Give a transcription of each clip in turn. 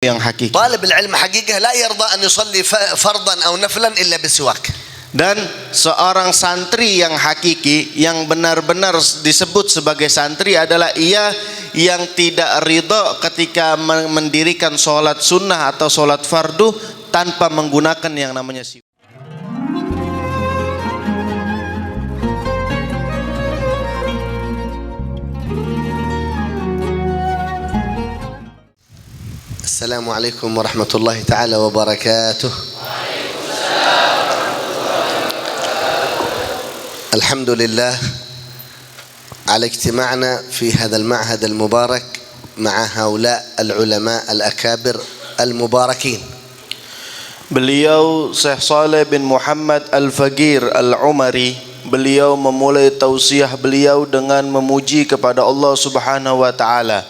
yang hakiki. طالب العلم حقيقة لا يرضى أن يصلي فرضا أو نفلا إلا بالسواك. Dan seorang santri yang hakiki, yang benar-benar disebut sebagai santri adalah ia yang tidak ridho ketika mendirikan sholat sunnah atau sholat fardu tanpa menggunakan yang namanya siwak. Assalamualaikum warahmatullahi ta'ala wabarakatuh. الحمد لله على اجتماعنا في هذا المعهد المبارك مع هؤلاء العلماء الأكابر المباركين. Beliau Syekh Saleh bin Muhammad Al-Faqir Al-Umari, beliau memulai tausiah beliau dengan memuji kepada Allah Subhanahu wa taala.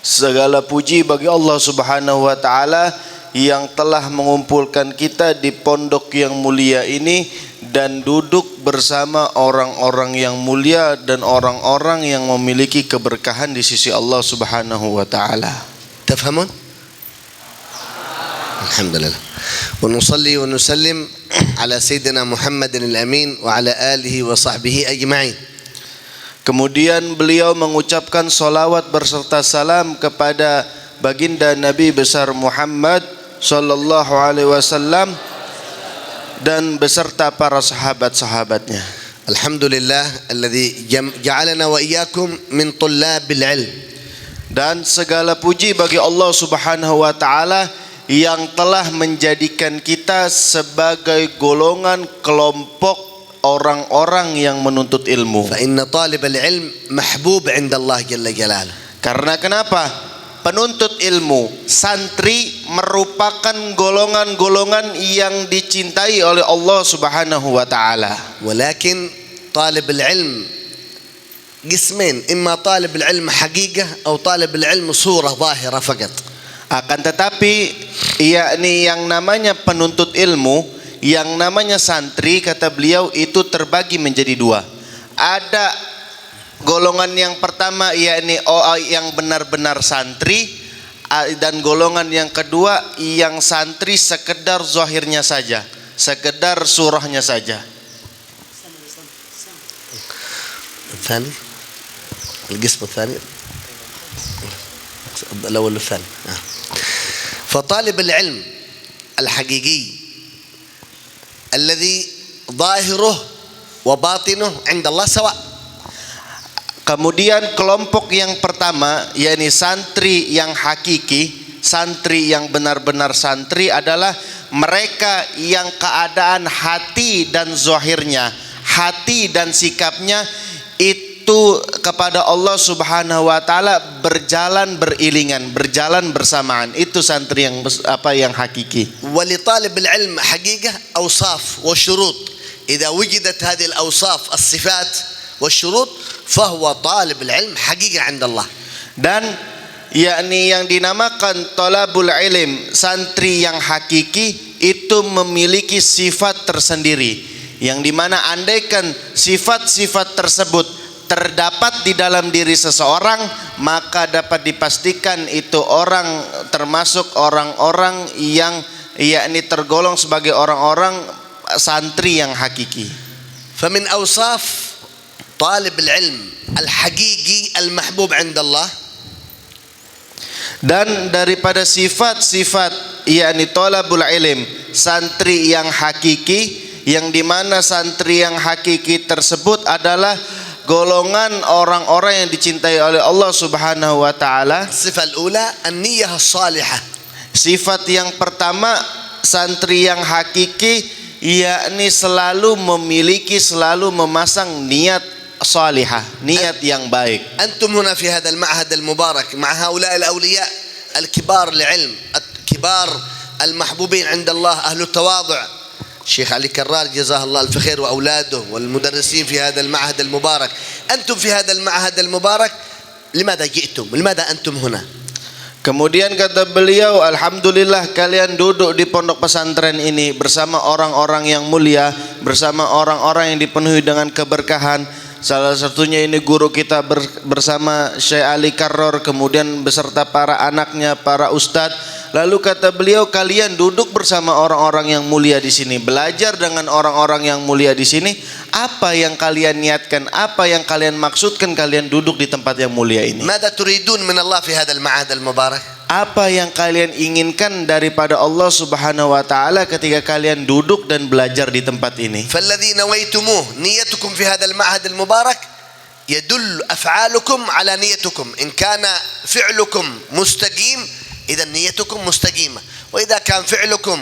Segala puji bagi Allah Subhanahu wa taala yang telah mengumpulkan kita di pondok yang mulia ini dan duduk bersama orang-orang yang mulia dan orang-orang yang memiliki keberkahan di sisi Allah Subhanahu wa taala. تفهمون؟ الحمد لله. ونصلي ونسلم على سيدنا محمد الأمين وعلى آله وصحبه أجمعين. Kemudian beliau mengucapkan salawat berserta salam kepada baginda Nabi besar Muhammad sallallahu alaihi wasallam dan beserta para sahabat-sahabatnya. Alhamdulillah alladzi ja'alana wa iyyakum min tullabil ilm. Dan segala puji bagi Allah Subhanahu wa taala yang telah menjadikan kita sebagai golongan kelompok orang-orang yang menuntut ilmu. Fa inna talibal ilm mahbub 'inda Allah jalla jalaluhu. Karena kenapa? Penuntut ilmu, santri merupakan golongan-golongan yang dicintai oleh Allah Subhanahu wa taala. Walakin talib al-ilm qismain, imma talib al-ilm haqiqah atau talib al-ilm surah zahirah faqat. Akan tetapi yakni yang namanya penuntut ilmu, yang namanya santri, kata beliau itu terbagi menjadi dua. Ada golongan yang pertama yakni yang benar-benar santri, dan golongan yang kedua yang santri sekedar zahirnya saja, sekedar surahnya saja. الثاني القسم الثاني الأول والثاني. فطالب العلم الحقيقي الذي ظاهره وباطنه عند الله سواء. Kemudian kelompok yang pertama yakni santri yang hakiki, santri yang benar-benar santri adalah mereka yang keadaan hati dan zahirnya, hati dan sikapnya itu kepada Allah Subhanahu wa taala berjalan beriringan, berjalan bersamaan. Itu santri yang yang hakiki. ولطالب العلم حقيقة أوصاف وشروط. إذا وجدت هذه الأوصاف الصفات والشروط فهو طالب العلم حقيقة عند الله. Dan yakni yang dinamakan talabul ilm, santri yang hakiki itu memiliki sifat tersendiri, yang dimana andaikan sifat-sifat tersebut terdapat di dalam diri seseorang, maka dapat dipastikan itu orang termasuk orang-orang yang yakni tergolong sebagai orang-orang santri yang hakiki. فمن أوصاف طالب العلم الحقيقي المحبوب عند الله. Dan daripada sifat-sifat yakni talabul ilm, santri yang hakiki, yang dimana santri yang hakiki tersebut adalah golongan orang-orang yang dicintai oleh Allah Subhanahu wa taala. الصفة الأولى النية الصالحة. Sifat yang pertama santri yang hakiki yakni selalu memiliki, selalu memasang niat salihah, niat yang baik. أنتم هنا في هذا المعهد المبارك مع هؤلاء الأولياء الكبار للعلم، الكبار المحبوبين عند الله، أهل التواضع، الشيخ علي كرار جزاه الله الف خير وأولاده والمدرسين في هذا المعهد المبارك. أنتم في هذا المعهد المبارك لماذا جئتم؟ لماذا أنتم هنا؟ Kemudian kata beliau, alhamdulillah kalian duduk di pondok pesantren ini bersama orang-orang yang mulia, bersama orang-orang yang dipenuhi dengan keberkahan. Salah satunya ini guru kita bersama Syekh Ali Karrar, kemudian beserta para anaknya, para ustadz. Lalu kata beliau, kalian duduk bersama orang-orang yang mulia di sini, belajar dengan orang-orang yang mulia di sini. Apa yang kalian niatkan, apa yang kalian maksudkan kalian duduk di tempat yang mulia ini? ماذا تريدون من الله في هذا المعهد المبارك؟ Apa yang kalian inginkan daripada Allah Subhanahu wa taala ketika kalian duduk dan belajar di tempat ini? فالذي نويتموه نيتكم في هذا المعهد المبارك يدل أفعالكم على نيتكم. إن كان فعلكم مستقيم إذا نيتكم مستقيمة، وإذا كان فعلكم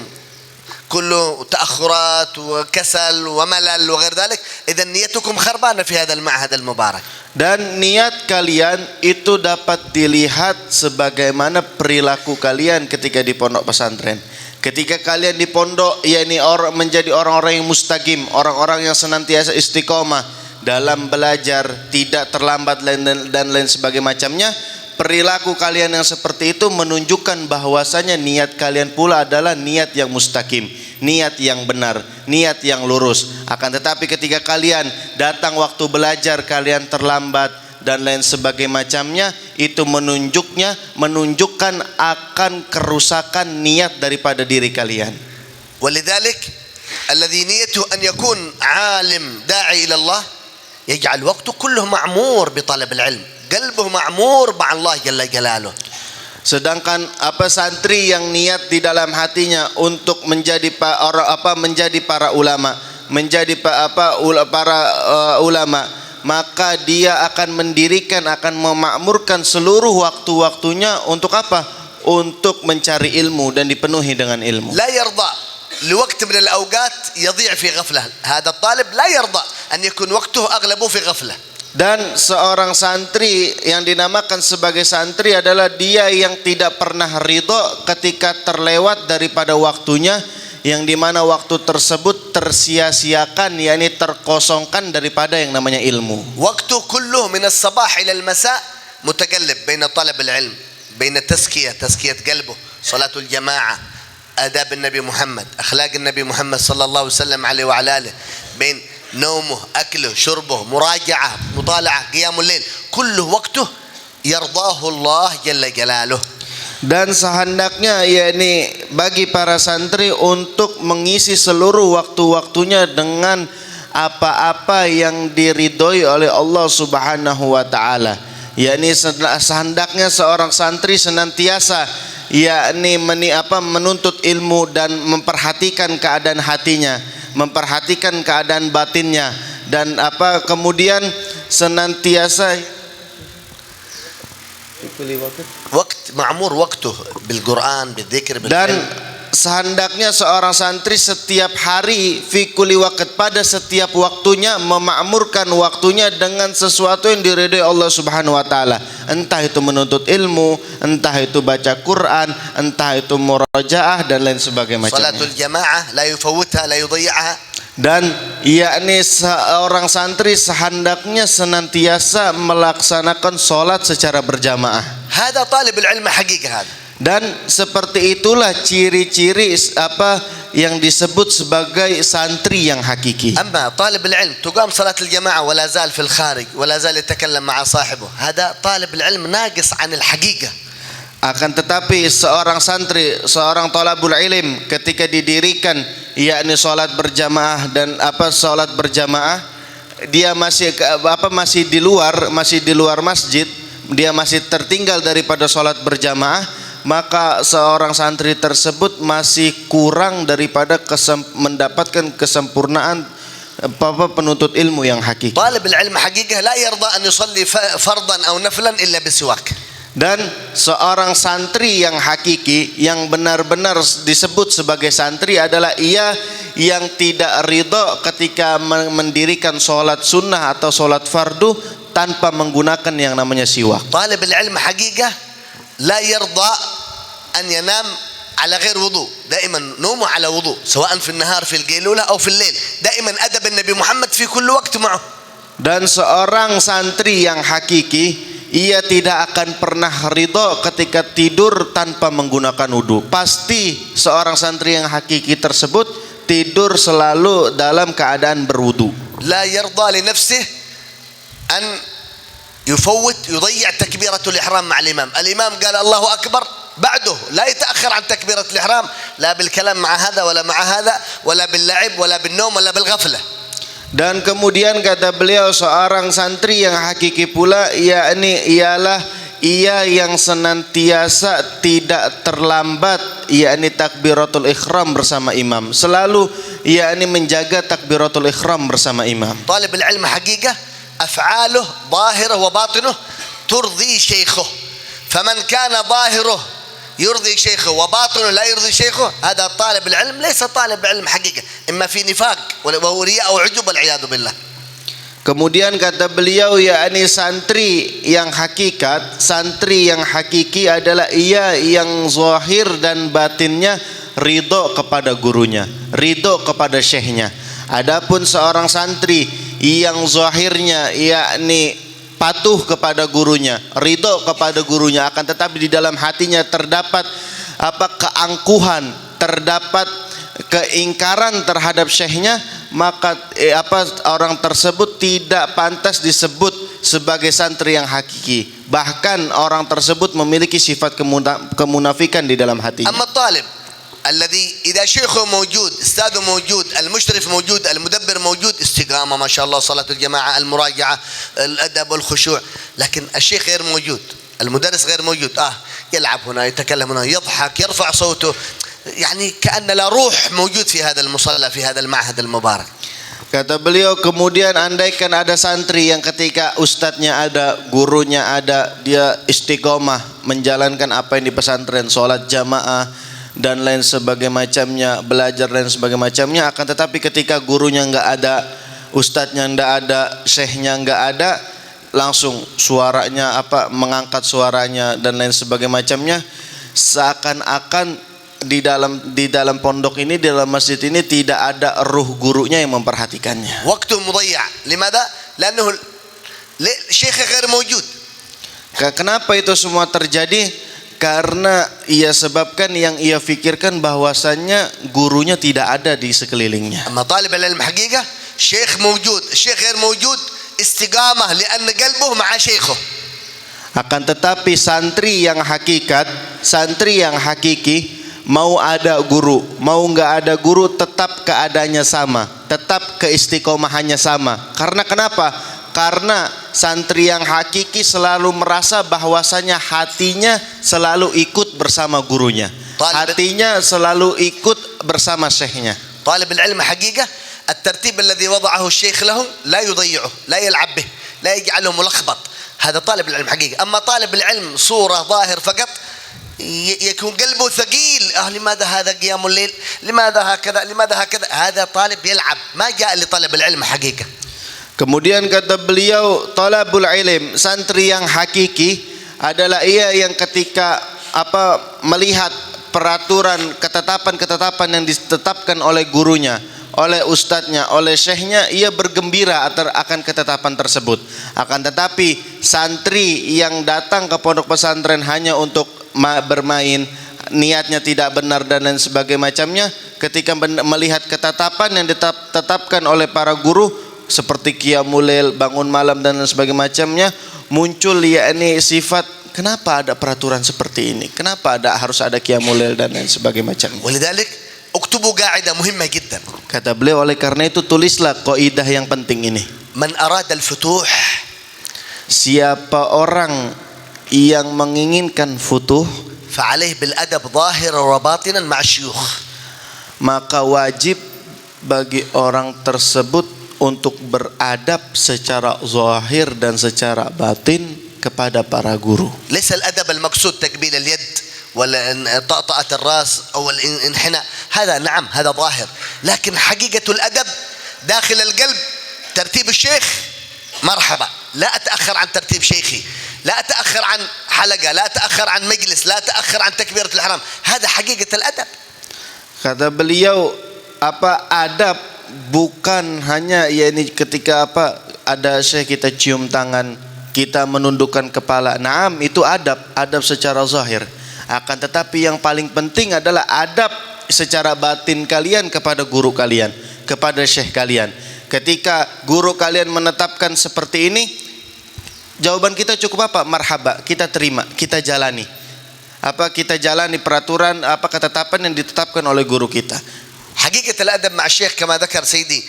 كله تأخرات وكسل وملل وغير ذلك إذا نيتكم خربانة في هذا المعهد المبارك. Dan niat kalian itu dapat dilihat sebagaimana perilaku kalian ketika di pondok pesantren. Ketika kalian di pondok, yakni menjadi orang-orang yang mustaqim, orang-orang yang senantiasa istiqomah dalam belajar, tidak terlambat dan lain sebagainya macamnya. Perilaku kalian yang seperti itu menunjukkan bahwasanya niat kalian pula adalah niat yang mustaqim, niat yang benar, niat yang lurus. Akan tetapi ketika kalian datang waktu belajar kalian terlambat dan lain sebagainya macamnya, itu menunjukkan akan kerusakan niat daripada diri kalian. ولذلك الذي نيته أن يكون عالم داعي إلى الله يجعل وقته كله معمور بطلب العلم، قلبه معمور مع الله جل جلاله. Sedangkan santri yang niat di dalam hatinya untuk menjadi para ulama, menjadi para ulama, maka dia akan mendirikan, akan memakmurkan seluruh waktu-waktunya untuk apa? Untuk mencari ilmu dan dipenuhi dengan ilmu. لا يرضى لوقت من الأوقات يضيع في غفلة. هذا الطالب لا يرضى أن يكون وقته أغلبه في غفلة. Dan seorang santri yang dinamakan sebagai santri adalah dia yang tidak pernah ridho ketika terlewat daripada waktunya, yang dimana waktu tersebut tersia-siakan, yakni terkosongkan daripada yang namanya ilmu. وقته كله من الصباح إلى المساء متقلب بين طلب العلم، بين تزكية قلبه، صلاة الجماعة، آداب النبي محمد، أخلاق النبي محمد صلى الله عليه وسلم عليه وعلى آله، بين نومه، أكله، شربه، مراجعة، مطالعة، قيام الليل، كله وقته يرضاه الله جل جلاله. Dan sehendaknya yakni bagi para santri untuk mengisi seluruh waktu-waktunya dengan apa-apa yang diridhoi oleh Allah Subhanahu wa taala. Yakni sehendaknya seorang santri senantiasa yakni menuntut ilmu dan memperhatikan keadaan hatinya, memperhatikan keadaan batinnya, dan kemudian senantiasa وقت معمور وقته بالقرآن بالذكر dan بالعلم. sehendaknya seorang santri setiap hari fi kulli waqt, pada setiap waktunya memakmurkan waktunya dengan sesuatu yang diridhai Allah Subhanahu wa taala. Entah itu menuntut ilmu, entah itu baca Quran, entah itu murajaah dan lain sebagainya. Salatul jamaah la yufawwitha la yudhi'aha. Dan yakni seorang santri sehendaknya senantiasa melaksanakan salat secara berjamaah. Hada talib al-ilm haqiqah hada. Dan seperti itulah ciri-ciri yang disebut sebagai santri yang hakiki. Amma talib al-ilm tuqam salat al-jamaah wa la zal fi al-kharij wa la zal yatakallam ma'a sahibihi. Hada talib al-ilm naqis 'an al-haqiqah. Akan tetapi seorang santri, seorang talabul ilm ketika didirikan yakni salat berjamaah dan salat berjamaah, dia masih di luar masjid, dia masih tertinggal daripada salat berjamaah, maka seorang santri tersebut masih kurang daripada mendapatkan kesempurnaan penuntut ilmu yang hakiki. Talib al-ilm haqiqah la yarda an yusalli fardan aw naflan illa bisiwak. Dan seorang santri yang hakiki, yang benar-benar disebut sebagai santri adalah ia yang tidak ridho ketika mendirikan sholat sunnah atau sholat fardu tanpa menggunakan yang namanya siwak. Talib al-ilm haqiqah la yarda an yanam على غير وضوء، دائما نومه على وضوء سواء في النهار في القيلولة أو في الليل، دائما أدب النبي محمد في كل وقت معه. Dan seorang santri yang hakiki, ia tidak akan pernah ridho ketika tidur tanpa menggunakan wudu. Pasti seorang santri yang hakiki tersebut tidur selalu dalam keadaan berwudu. La yarda li nafsihi an يفوت يضيع تكبيرة الإحرام مع الإمام. الإمام قال الله أكبر بعده لا يتأخر عن تكبيرة الإحرام لا بالكلام مع هذا ولا مع هذا ولا باللعب ولا بالنوم ولا بالغفلة. Dan kemudian kata beliau, seorang santri yang hakiki pula ialah ia yang senantiasa tidak terlambat, yakni takbiratul ihram bersama imam, selalu yakni menjaga takbiratul ihram bersama imam. طالب العلم حقيقة أفعاله ظاهره وباطنه ترضي شيخه، فمن كان ظاهره يرضي شيخه وباطنه لا يرضي شيخه هذا طالب العلم ليس طالب علم حقيقة، إما في نفاق وهو رياء أو عجب والعياذ بالله. Kemudian kata beliau, yakni santri yang hakikat, santri yang hakiki adalah ia yang zahir dan batinnya ridho kepada gurunya, ridho kepada syekhnya. Adapun seorang santri yang zahirnya yakni patuh kepada gurunya, ridho kepada gurunya, akan tetapi di dalam hatinya terdapat keangkuhan, terdapat keingkaran terhadap syekhnya, maka orang tersebut tidak pantas disebut sebagai santri yang hakiki. Bahkan orang tersebut memiliki sifat kemunafikan di dalam hatinya. أما الطالب الذي إذا شيخه موجود، أستاذه موجود، المشرف موجود، المدبر موجود، استقامة ما شاء الله، صلاة الجماعة، المراجعة، الأدب والخشوع، لكن الشيخ غير موجود، المدرس غير موجود، يلعب هنا، يتكلم هنا، يضحك، يرفع صوته، يعني كأن لا روح موجود في هذا المصلى في هذا المعهد المبارك. Kata beliau, kemudian andaikan ada santri yang ketika ustadznya ada, gurunya ada, dia istiqomah menjalankan apa yang di pesantren, sholat jamaah dan lain sebagainya macamnya, belajar dan sebagainya macamnya, akan tetapi ketika gurunya enggak ada, ustadznya enggak ada, syekhnya enggak ada, langsung suaranya mengangkat suaranya dan lain sebagainya macamnya, seakan-akan di dalam pondok ini, di dalam masjid ini tidak ada ruh gurunya yang memperhatikannya. Waktu مضيع. لماذا؟ لأنه الشيخ غير موجود. Kenapa itu semua terjadi? Karena ia sebabkan yang ia pikirkan bahwasannya gurunya tidak ada di sekelilingnya. أما طالب العلم حقيقة شيخ موجود، الشيخ غير موجود، استقامة لأن قلبه مع شيخه. Akan tetapi santri yang hakikat, santri yang hakiki, mau ada guru, mau enggak ada guru, tetap keadaannya sama, tetap keistiqomahannya sama. Karena kenapa? Karena santri yang hakiki selalu merasa bahwasanya hatinya selalu ikut bersama gurunya, hatinya selalu ikut bersama syekhnya. طالب العلم حقيقة الترتيب الذي وضعه الشيخ له لا يضيعه، لا يلعب به، لا يجعله ملخبط. هذا طالب العلم حقيقة. أما طالب العلم صورة ظاهر فقط، يكون قلبه ثقيل، لماذا هذا قيام الليل، لماذا هكذا، لماذا هكذا، هذا طالب يلعب، ما جاء لطلب العلم حقيقة. Kemudian kata beliau, talabul ilm, santri yang hakiki adalah ia yang ketika melihat peraturan, ketetapan-ketetapan yang ditetapkan oleh gurunya, oleh ustadznya, oleh syekhnya, ia bergembira akan ketetapan tersebut. Akan tetapi santri yang datang ke pondok pesantren hanya untuk bermain, niatnya tidak benar dan lain sebagainya macamnya, ketika melihat ketetapan yang ditetapkan oleh para guru seperti qiyamul lail, bangun malam dan lain sebagainya macamnya, muncul yakni sifat, kenapa ada peraturan seperti ini, kenapa harus ada qiyamul lail dan lain sebagainya macamnya. ولذلك اكتبوا قاعدة مهمة جدا. Kata beliau, oleh karena itu tulislah kaidah yang penting ini. من أراد الفتوح، siapa orang yang menginginkan futuh, فعليه بالأدب ظاهرا وباطنا مع الشيوخ. maka wajib bagi orang tersebut untuk beradab secara zahir dan secara batin kepada para guru. ليس الأدب المقصود تقبيل اليد ولا طأطأة الرأس أو الانحناء، هذا نعم هذا ظاهر، لكن حقيقة الأدب داخل القلب. ترتيب الشيخ مرحبا، لا أتأخر عن ترتيب شيخي، لا أتأخر عن حلقة، لا أتأخر عن مجلس، لا أتأخر عن تكبيرة الإحرام، هذا حقيقة الأدب. Kata beliau, adab bukan hanya yakni ketika ada syekh kita cium tangan, kita menundukkan kepala. Naam, itu adab secara zahir. Akan tetapi yang paling penting adalah adab secara batin kalian kepada guru kalian, kepada syekh kalian. Ketika guru kalian menetapkan seperti ini, jawaban kita cukup apa? Marhaba, kita terima, kita jalani. kita jalani peraturan ketetapan yang ditetapkan oleh guru kita. حقيقة الأدب مع الشيخ كما ذكر سيدي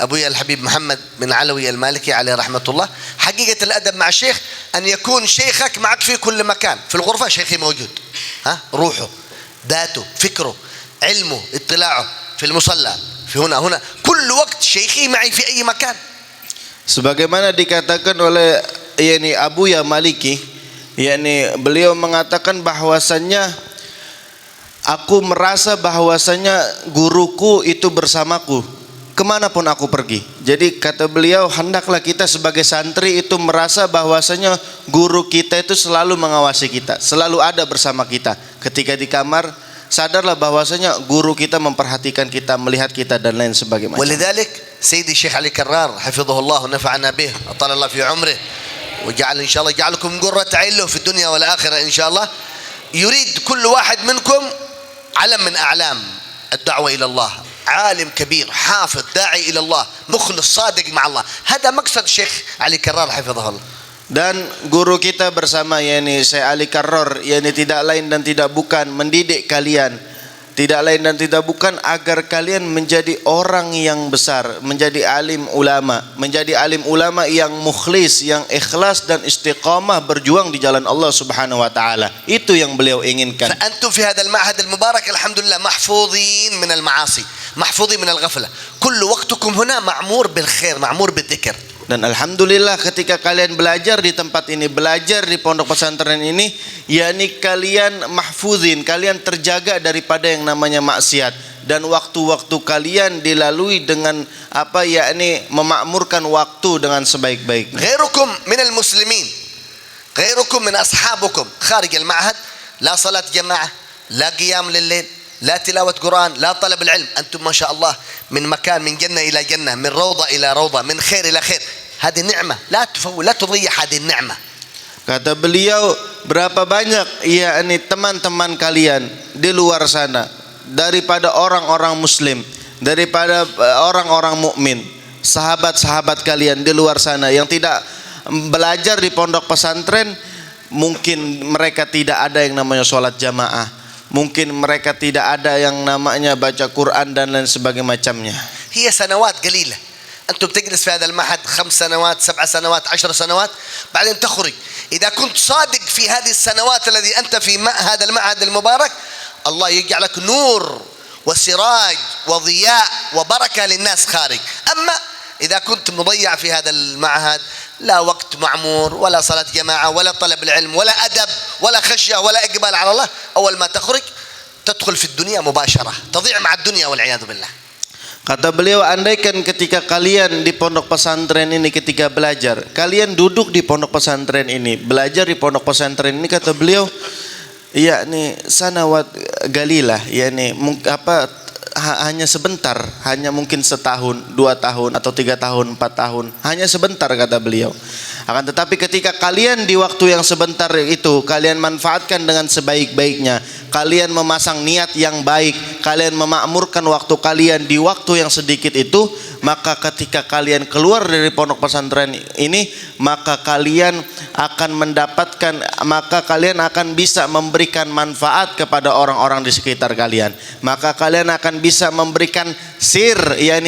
أبوي الحبيب محمد بن علوي المالكي عليه رحمة الله، حقيقة الأدب مع الشيخ أن يكون شيخك معك في كل مكان. في الغرفة شيخي موجود، روحه، ذاته، فكره، علمه، اطلاعه، في المصلى، في هنا كل وقت شيخي معي في أي مكان. Sebagaimana dikatakan oleh Abuya Maliki, beliau mengatakan bahwasannya aku merasa bahwasannya guruku itu bersamaku kemanapun aku pergi. Jadi kata beliau, hendaklah kita sebagai santri itu merasa bahwasanya guru kita itu selalu mengawasi kita, selalu ada bersama kita. Ketika di kamar, sadarlah bahwasanya guru kita memperhatikan kita, melihat kita dan lain sebagainya. ولذلك سيدي الشيخ علي كرار حفظه الله ونفعنا به أطال الله في عمره وجعل إن شاء الله يجعلكم قرة عين له في الدنيا والآخرة إن شاء الله، يريد كل واحد منكم علم من أعلام الدعوة إلى الله، عالم كبير حافظ داعي إلى الله مخلص صادق مع الله. هذا مقصد الشيخ علي كرار حفظه الله. Dan guru kita bersama Syekh Ali Karrar tidak lain dan tidak bukan mendidik kalian, tidak lain dan tidak bukan agar kalian menjadi orang yang besar, menjadi alim ulama yang mukhlis, yang ikhlas dan istiqamah berjuang di jalan Allah Subhanahu wa taala. Itu yang beliau inginkan. فأنتم في هذا المعهد المبارك الحمد لله محفوظين من المعاصي، محفوظين من الغفلة، كل وقتكم هنا معمور بالخير، معمور بالذكر. Dan alhamdulillah ketika kalian belajar di tempat ini, belajar di pondok pesantren ini, kalian mahfuzin, kalian terjaga daripada yang namanya maksiat, dan waktu-waktu kalian dilalui dengan memakmurkan waktu dengan sebaik-baiknya. غيركم من المسلمين، غيركم من أصحابكم خارج المعهد لا صلاة جماعة، لا قيام لليل، لا تلاوة قرآن، لا طلب العلم. أنتم ما شاء الله من مكان، من جنة إلى جنة، من روضة إلى روضة، من خير إلى خير. هذه نعمة لا تضيع هذه النعمة. Kata beliau, berapa banyak teman-teman kalian di luar sana daripada orang-orang muslim, daripada orang-orang mukmin, sahabat-sahabat kalian di luar sana yang tidak belajar di pondok pesantren, mungkin mereka tidak ada yang namanya sholat jamaah, mungkin mereka tidak ada yang namanya baca Quran dan lain sebagainya macamnya. هي سنوات قليلة، أنتم بتجلس في هذا المعهد 5 سنوات 7 سنوات 10 سنوات، بعدين تخرج. إذا كنت صادق في هذه السنوات الذي أنت في هذا المعهد المبارك، الله يجعلك نور وسراج وضياء وبركة للناس خارج. أما إذا كنت مضيع في هذا المعهد، لا وقت معمور ولا صلاة جماعة ولا طلب العلم ولا أدب ولا خشية ولا إقبال على الله، أول ما تخرج تدخل في الدنيا مباشرة، تضيع مع الدنيا والعياذ بالله. Kata beliau, andaikan ketika kalian di pondok pesantren ini, ketika belajar, kalian duduk di pondok pesantren ini, belajar di pondok pesantren ini, kata beliau, sanawat galilah, hanya sebentar, hanya mungkin setahun, 2 tahun atau 3 tahun, 4 tahun, hanya sebentar kata beliau. Akan tetapi ketika kalian di waktu yang sebentar itu kalian manfaatkan dengan sebaik-baiknya, kalian memasang niat yang baik, kalian memakmurkan waktu kalian di waktu yang sedikit itu, maka ketika kalian keluar dari pondok pesantren ini, maka kalian akan bisa memberikan manfaat kepada orang-orang di sekitar kalian. Maka kalian akan bisa memberikan sir,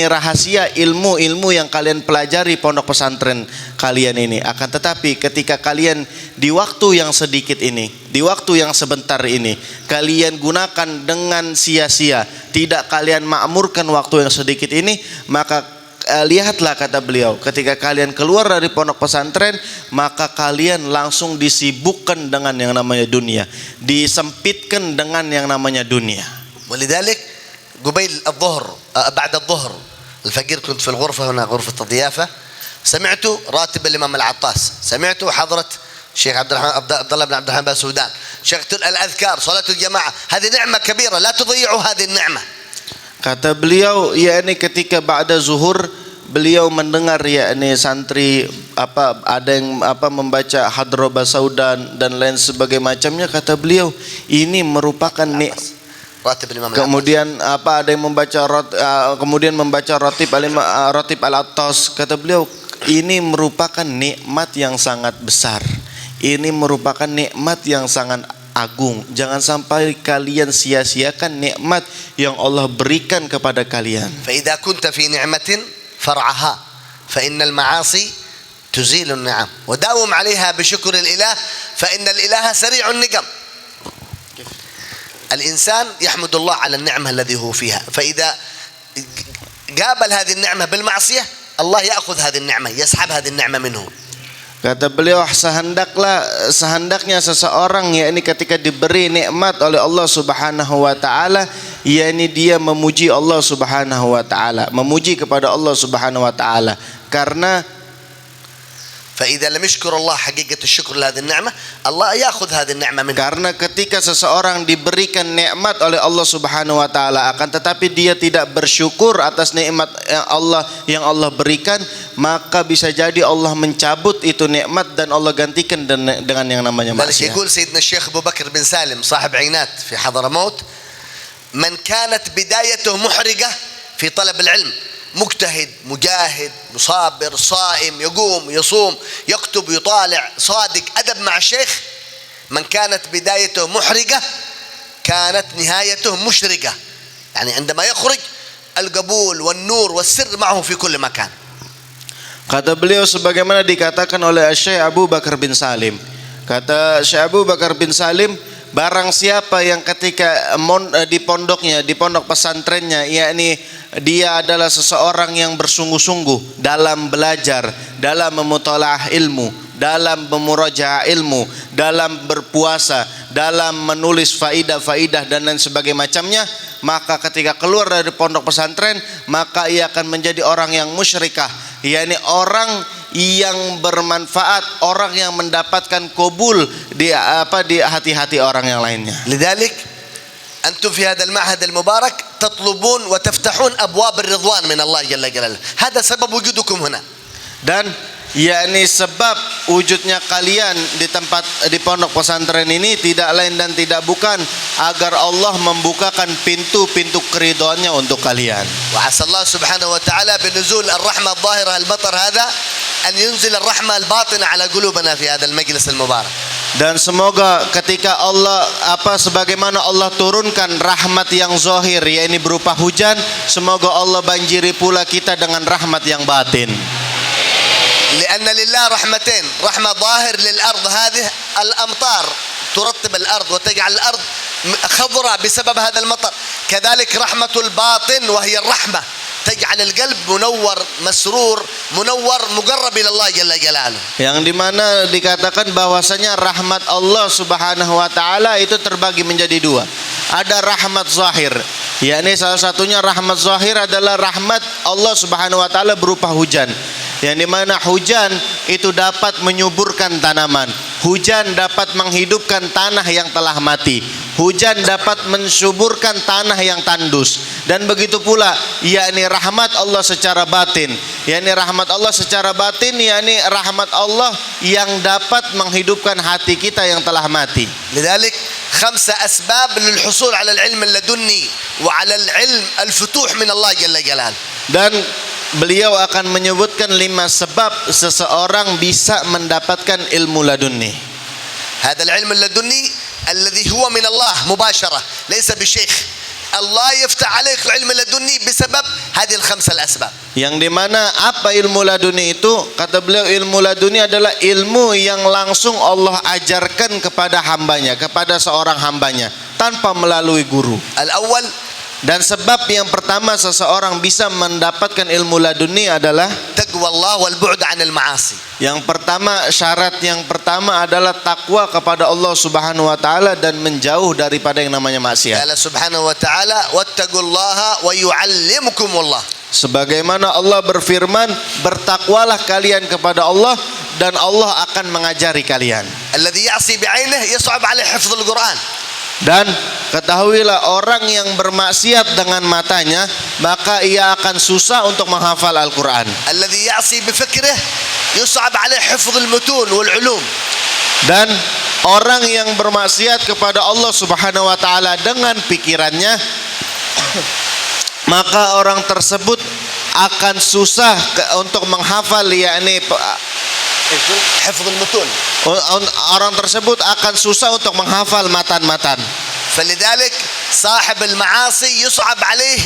rahasia ilmu-ilmu yang kalian pelajari pondok pesantren kalian ini. Akan tetapi ketika kalian di waktu yang sedikit ini, di waktu yang sebentar ini, kalian gunakan dengan sia-sia, tidak kalian makmurkan waktu yang sedikit ini, maka lihatlah kata beliau, ketika kalian keluar dari pondok pesantren, maka kalian langsung disibukkan dengan yang namanya dunia, disempitkan dengan yang namanya dunia. ولذلك قبيل الظهر بعد الظهر الفقير كنت في الغرفة هنا غرفة الضيافة، سمعت راتب الإمام العطاس، سمعت حضرة الشيخ عبد الله بن عبد الرحمن بن سودان، شيخ الأذكار، صلاة الجماعة، هذه نعمة كبيرة لا تضيعوا هذه النعمة. Kata beliau, ketika ba'da zuhur beliau mendengar santri ada yang membaca hadroba saudan dan lain sebagainya macamnya. Kata beliau, ini merupakan kemudian ada yang membaca kemudian membaca rotib al-attas. Kata beliau, ini merupakan nikmat yang sangat besar, ini merupakan nikmat yang sangat agung. Jangan sampai kalian sia-siakan nikmat yang Allah berikan kepada kalian. فإذا كنت في نعمة فرعها فإن المعاصي تزيل النعم وداوم عليها بشكر الإله فإن الإله سريع النقم. الإنسان يحمد الله على النعمة الذي هو فيها فإذا قابل هذه النعمة بالمعصية الله يأخذ هذه النعمة يسحب هذه النعمة منه. Kata beliau, sehendaknya seseorang yakni ketika diberi nikmat oleh Allah Subhanahu wa taala, yakni dia memuji Allah Subhanahu wa taala, memuji kepada Allah Subhanahu wa taala. Karena فإذا لم يشكر الله حقيقة الشكر لهذه النعمة الله يأخذ هذه النعمة منه. Karena ketika seseorang diberikan nikmat oleh Allah Subhanahu wa taala akan tetapi dia tidak bersyukur atas nikmat yang Allah berikan, maka bisa jadi Allah mencabut itu nikmat dan Allah gantikan dengan yang namanya maksiat. يقول سيدنا الشيخ أبو بكر بن سالم صاحب عينات في حضرموت من كانت بدايته محرجة في طلب العلم مجتهد مجاهد مصابر صائم يقوم يصوم يكتب يطالع صادق أدب مع الشيخ من كانت بدايته محرجة كانت نهايته مشرقة يعني عندما يخرج القبول والنور والسر معه في كل مكان. Kata beliau sebagaimana dikatakan oleh Syekh Abu Bakar bin Salim. Kata Syekh Abu Bakar bin Salim, barang siapa yang ketika di pondok pesantrennya, yakni dia adalah seseorang yang bersungguh-sungguh dalam belajar, dalam memutalaah ilmu, dalam memurajaah ilmu, dalam berpuasa, dalam menulis faidah-faidah dan lain sebagainya macamnya, maka ketika keluar dari pondok pesantren maka ia akan menjadi orang yang musyrikah, yakni orang yang bermanfaat, orang yang mendapatkan qabul di hati-hati orang yang lainnya. لذلك أنتم في هذا المعهد المبارك تطلبون وتفتحون أبواب الرضوان من الله جل جلاله هذا سبب وجودكم هنا. Dan yakni sebab wujudnya kalian di pondok pesantren ini tidak lain dan tidak bukan agar Allah membukakan pintu-pintu keridhaannya untuk kalian. وعسى الله سبحانه وتعالى بنزول الرحمة الظاهرة المطر هذا أن ينزل الرحمة الباطنة على قلوبنا في هذا المجلس المبارك. Dan semoga ketika Allah sebagaimana Allah turunkan rahmat yang zahir yakni berupa hujan, semoga Allah banjiri pula kita dengan rahmat yang batin. لأن لله رحمتين رحمة ظاهر للأرض هذه الأمطار ترطب الأرض وتجعل الأرض خضراء بسبب هذا المطر كذلك رحمة الباطن وهي الرحمة تجعل القلب منور مسرور منور مقرب إلى الله جل جلاله. Yang dimana dikatakan bahwasanya rahmat Allah Subhanahu wa taala itu terbagi menjadi dua. Ada rahmat zahir, yakni salah satunya rahmat zahir adalah rahmat Allah Subhanahu wa taala berupa hujan. Yang dimana hujan itu dapat menyuburkan tanaman, hujan dapat menghidupkan tanah yang telah mati, hujan dapat mensuburkan tanah yang tandus, dan begitu pula yakni rahmat Allah secara batin, yakni rahmat Allah secara batin, yakni rahmat Allah yang dapat menghidupkan hati kita yang telah mati. لذلك 5 أسباب للحصول على العلم اللدني وعلى العلم الفتوح من الله جل جلاله. Dan beliau akan menyebutkan 5 sebab seseorang bisa mendapatkan ilmu laduni. هذا العلم اللدني الذي هو من الله مباشرة ليس بشيخ. الله يفتح عليك علم اللدني بسبب هذه ال5 الأسباب. Yang dimana apa ilmu laduni itu? Kata beliau, ilmu laduni adalah ilmu yang langsung Allah ajarkan kepada hambanya, kepada seorang hambanya tanpa melalui guru. الأول. Dan sebab yang pertama seseorang bisa mendapatkan ilmu laduni adalah taqwa Allah wal bu'd 'anil ma'asi. Yang pertama, syarat yang pertama adalah takwa kepada Allah Subhanahu wa taala dan menjauh daripada yang namanya maksiat. Allah Subhanahu wa taala wattaqullaha wa yu'allimukumullah. Sebagaimana Allah berfirman, bertakwalah kalian kepada Allah dan Allah akan mengajari kalian. Alladhi ya'si bi'ainihi yas'ab 'alaihi hifdzul Qur'an. Dan ketahuilah orang yang bermaksiat dengan matanya maka ia akan susah untuk menghafal Al-Quran. Alladhi ya'si bifikrihi yus'ab 'alaihi hifdzul mutun wal 'ulum. Dan orang yang bermaksiat kepada Allah Subhanahu wa taala dengan pikirannya maka orang tersebut akan susah untuk menghafal yakni hifdzul mutun Orang tersebut akan susah untuk menghafal matan-matan. فلذلك صاحب المعاصي يصعب عليه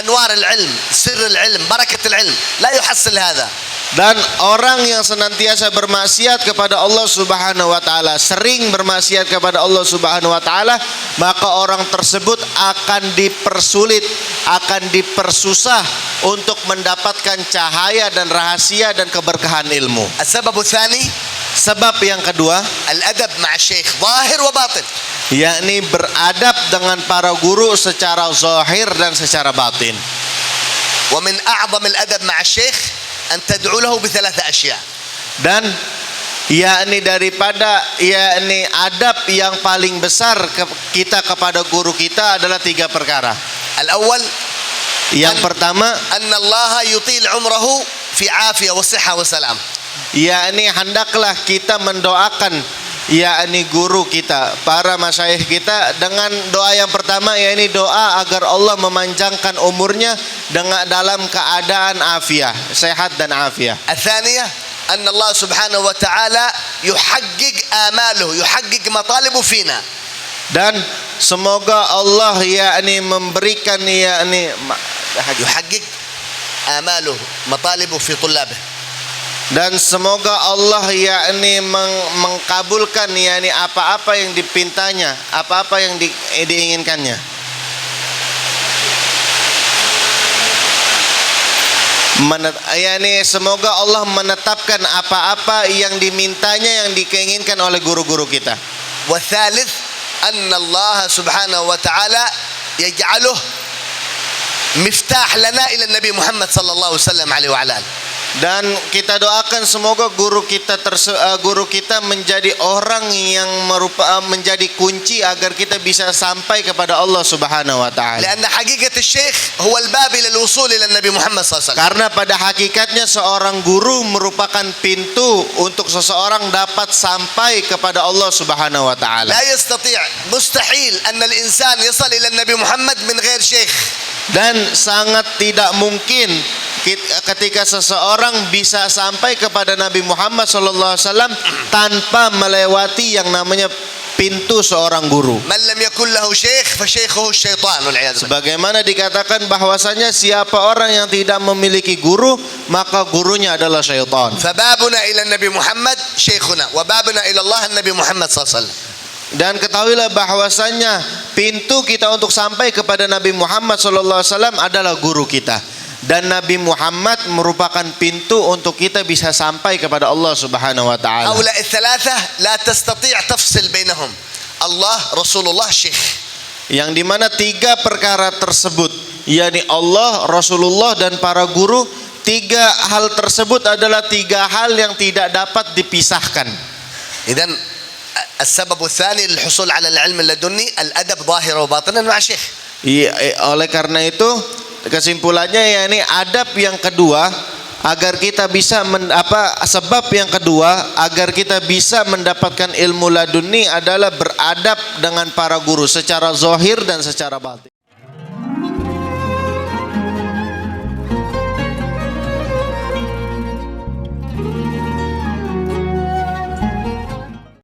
أنوار العلم، سر العلم، بركة العلم، لا يحصل هذا. Dan orang yang senantiasa bermaksiat kepada Allah Subhanahu wa taala, sering bermaksiat kepada Allah Subhanahu wa taala, maka orang tersebut akan dipersulit, akan dipersusah untuk mendapatkan cahaya dan rahasia dan keberkahan ilmu. السبب الثاني Sebab yang kedua, الأدب مع الشيخ ظاهر وباطن. yakni beradab dengan para guru secara zahir dan secara batin. ومن أعظم الأدب مع الشيخ أن تدعو له بثلاث أشياء. Dan yakni daripada yakni adab yang paling besar kita kepada guru kita adalah 3 perkara. الأول Yang pertama, أن الله يطيل عمره في عافية وصحة وسلام. yakni hendaklah kita mendoakan yakni guru kita, para masyayikh kita dengan doa yang pertama, yakni doa agar Allah memanjangkan umurnya dengan dalam keadaan afiah, sehat dan afiah. الثانية أن الله سبحانه وتعالى يحقق آماله، يحقق مطالبه فينا. Dan semoga Allah yakni memberikan yakni يحقق آماله مطالبه في طلابه. Dan semoga Allah yakni mengkabulkan yakni apa-apa yang dipintanya, apa-apa yang diinginkannya. yakni semoga Allah menetapkan apa-apa yang dimintanya, yang diinginkan oleh guru-guru kita. والثالث أن الله سبحانه وتعالى يجعله مفتاح لنا إلى النبي محمد صلى الله عليه وسلم عليه وعلى آله. Dan kita doakan semoga guru kita menjadi orang yang menjadi kunci agar kita bisa sampai kepada Allah Subhanahu wa taala. لأن حقيقة الشيخ هو الباب إلى الوصول إلى النبي محمد صلى الله عليه وسلم. Karena pada hakikatnya seorang guru merupakan pintu untuk seseorang dapat sampai kepada Allah Subhanahu wa taala. لا يستطيع، مستحيل أن الإنسان يصل إلى النبي محمد من غير شيخ. Dan sangat tidak mungkin ketika seseorang bisa sampai kepada Nabi Muhammad SAW tanpa melewati yang namanya pintu seorang guru. من لم يكن له شيخ فشيخه الشيطان والعياذ بالله. Sebagaimana dikatakan bahwasanya siapa orang yang tidak memiliki guru, maka gurunya adalah syaitan. فبابنا إلى النبي محمد شيخنا وبابنا إلى الله النبي محمد صلى الله عليه وسلم. Dan ketahuilah bahwasanya pintu kita untuk sampai kepada Nabi Muhammad SAW adalah guru kita. Dan Nabi Muhammad merupakan pintu untuk kita bisa sampai kepada Allah Subhanahu wa taala. هؤلاء الثلاثة لا تستطيع تفصل بينهم. الله، رسول الله، شيخ. Yang dimana 3 perkara tersebut, yakni Allah, Rasulullah dan para guru, 3 hal tersebut adalah 3 hal yang tidak dapat dipisahkan. إذن السبب الثاني للحصول على العلم اللدني الأدب ظاهرا وباطنا مع شيخ. Oleh karena itu kesimpulannya yakni adab yang kedua agar kita bisa sebab yang kedua agar kita bisa mendapatkan ilmu laduni adalah beradab dengan para guru secara zahir dan secara batin.